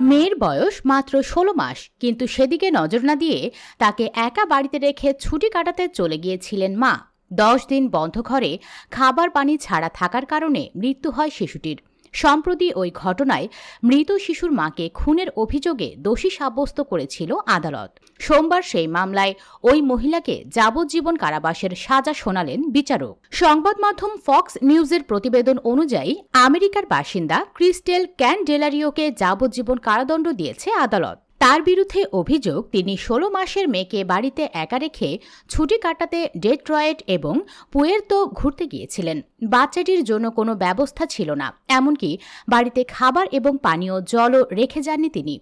মেয়ের বয়স মাত্র ১৬ মাস, কিন্তু সেদিকে নজর না দিয়ে তাকে একা বাড়িতে রেখে ছুটি কাটাতে চলে গিয়েছিলেন মা। ১০ দিন বন্ধ ঘরে খাবার পানি ছাড়া থাকার কারণে মৃত্যু হয় শিশুটির। সম্প্রতি ওই ঘটনায় মৃত শিশুর মাকে খুনের অভিযোগে দোষী সাব্যস্ত করেছিল আদালত। সোমবার সেই মামলায় ওই মহিলাকে যাবজ্জীবন কারাবাসের সাজা শোনালেন বিচারক। সংবাদ মাধ্যম ফক্স নিউজের প্রতিবেদন অনুযায়ী আমেরিকার বাসিন্দা ক্রিস্টেল ক্যানডেলারিওকে যাবজ্জীবন কারাদণ্ড দিয়েছে আদালত। তার বিরুদ্ধে অভিযোগ, তিনি ১৬ মাসের মেয়েকে বাড়িতে একা রেখে ছুটি কাটাতে ডেট্রয়েট এবং পুয়ের্তো ঘুরতে গিয়েছিলেন। বাচ্চাটির জন্য কোনো ব্যবস্থা ছিল না, এমনকি বাড়িতে খাবার এবং পানীয় জলও রেখে যাননি তিনি।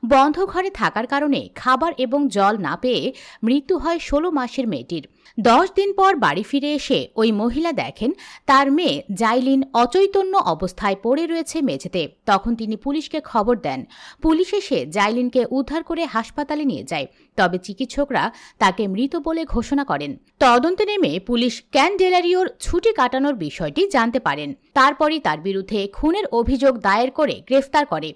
বন্ধ ঘরে থাকার কারণে খাবার এবং জল না পেয়ে মৃত্যু হয় ১৬ মাসের মেয়েটির। ১০ দিন পর বাড়ি ফিরে এসে ওই মহিলা দেখেন তার মেয়ে জাইলিন অচৈতন্য অবস্থায় পড়ে রয়েছে মেঝেতে। তখন তিনি পুলিশকে খবর দেন। পুলিশ এসে জাইলিনকে উদ্ধার করে হাসপাতালে নিয়ে যায়, তবে চিকিৎসকরা তাকে মৃত বলে ঘোষণা করেন। তদন্তে নেমে পুলিশ ক্যানডেলারিওর ছুটি কাটানোর বিষয়টি জানতে পারেন। তারপরই তার বিরুদ্ধে খুনের অভিযোগ দায়ের করে গ্রেফতার করে।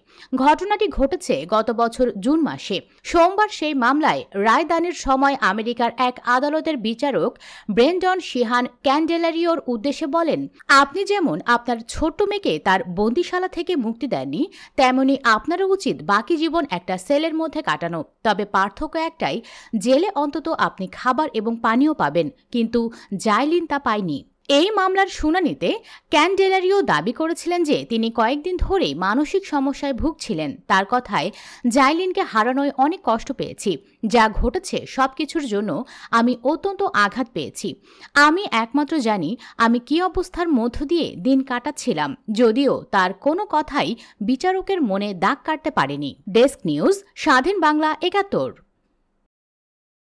ঘটনাটি ঘটেছে গত বছর জুন মাসে। সোমবার সেই মামলায় রায়দানের সময় আমেরিকার এক আদালতের বিচারক ব্রেন্ডন শিহান ক্যানডেলারিওর উদ্দেশ্যে বলেন, আপনি যেমন আপনার ছোট্ট মেয়েকে তার বন্দিশালা থেকে মুক্তি দেননি, তেমনি আপনারও উচিত বাকি জীবন একটা সেলের মধ্যে কাটানো। তবে পার্থক্য একটাই, জেলে অন্তত আপনি খাবার এবং পানীয় পাবেন, কিন্তু জাইলিন তা পায়নি। এই মামলার শুনানিতে ক্যানডেলারিও দাবি করেছিলেন যে তিনি কয়েকদিন ধরেই মানসিক সমস্যায় ভুগছিলেন। তার কথায়, জাইলিনকে হারানোয় অনেক কষ্ট পেয়েছি। যা ঘটেছে সবকিছুর জন্য আমি অত্যন্ত আঘাত পেয়েছি। আমি একমাত্র জানি আমি কি অবস্থার মধ্য দিয়ে দিন কাটাচ্ছিলাম, যদিও তার কোনো কথাই বিচারকের মনে দাগ কাটতে পারেনি। ডেস্ক নিউজ, স্বাধীন বাংলা ৭১।